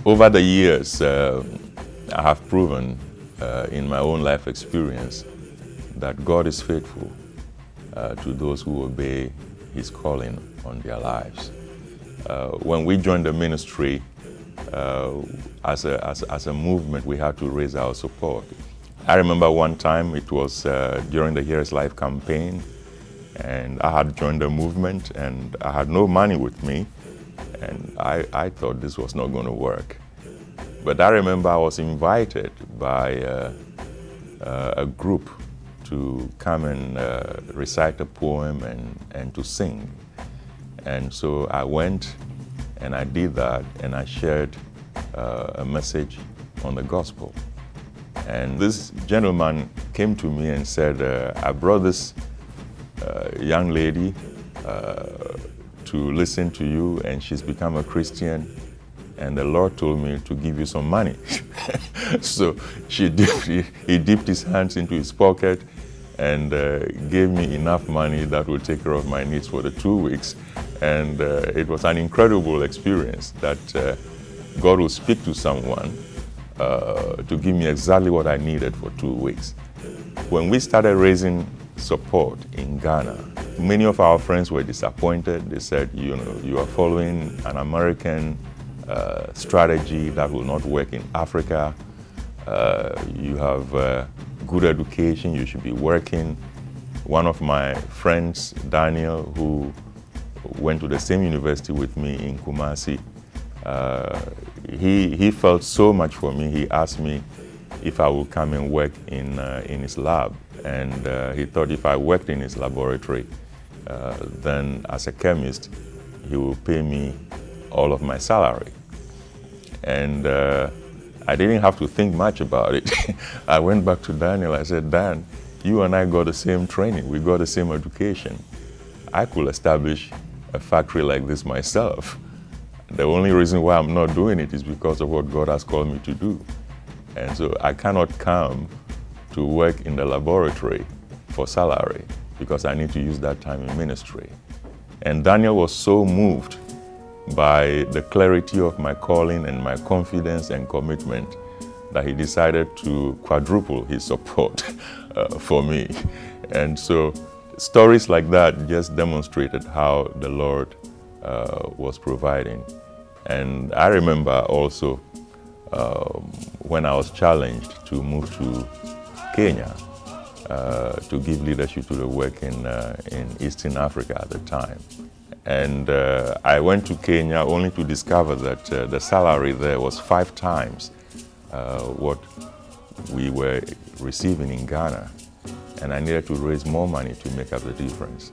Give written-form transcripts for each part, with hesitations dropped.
Over the years, I have proven in my own life experience that God is faithful to those who obey His calling on their lives. When we joined the ministry, as a movement, we had to raise our support. I remember one time, it was during the Here is Life campaign, and I had joined the movement and I had no money with me, and I thought this was not going to work. But I remember I was invited by a group to come and recite a poem and to sing. And so I went and I did that, and I shared a message on the gospel. And this gentleman came to me and said, I brought this young lady to listen to you, and she's become a Christian, and the Lord told me to give you some money. So he dipped his hands into his pocket and gave me enough money that would take care of my needs for the 2 weeks. And it was an incredible experience that God will speak to someone to give me exactly what I needed for 2 weeks. When we started raising support in Ghana, many of our friends were disappointed. They said, you know, you are following an American strategy that will not work in Africa. You have good education, you should be working. One of my friends, Daniel, who went to the same university with me in Kumasi, he felt so much for me. He asked me if I would come and work in his lab. And he thought if I worked in his laboratory, then as a chemist, he will pay me all of my salary. And I didn't have to think much about it. I went back to Daniel. I said, Dan, you and I got the same training. We got the same education. I could establish a factory like this myself. The only reason why I'm not doing it is because of what God has called me to do. And so I cannot come to work in the laboratory for salary because I need to use that time in ministry. And Daniel was so moved by the clarity of my calling and my confidence and commitment that he decided to quadruple his support for me. And so stories like that just demonstrated how the Lord was providing. And I remember also when I was challenged to move to Kenya to give leadership to the work in Eastern Africa at the time. And I went to Kenya only to discover that the salary there was 5 times what we were receiving in Ghana. And I needed to raise more money to make up the difference.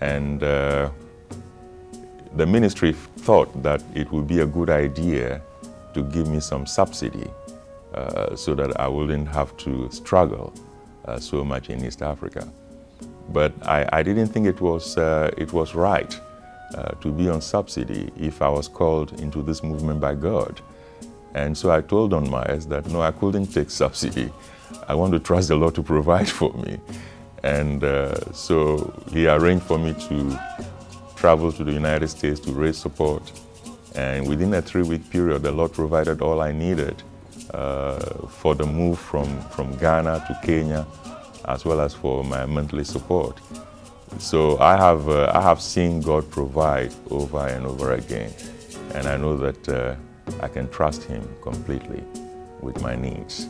And the ministry thought that it would be a good idea to give me some subsidy so that I wouldn't have to struggle so much in East Africa. But I didn't think it was right to be on subsidy if I was called into this movement by God. And so I told Don Myers that no, I couldn't take subsidy. I want to trust the Lord to provide for me. And so he arranged for me to travel to the United States to raise support. And within a 3-week period, the Lord provided all I needed for the move from Ghana to Kenya, as well as for my monthly support. So I have seen God provide over and over again, and I know that I can trust Him completely with my needs.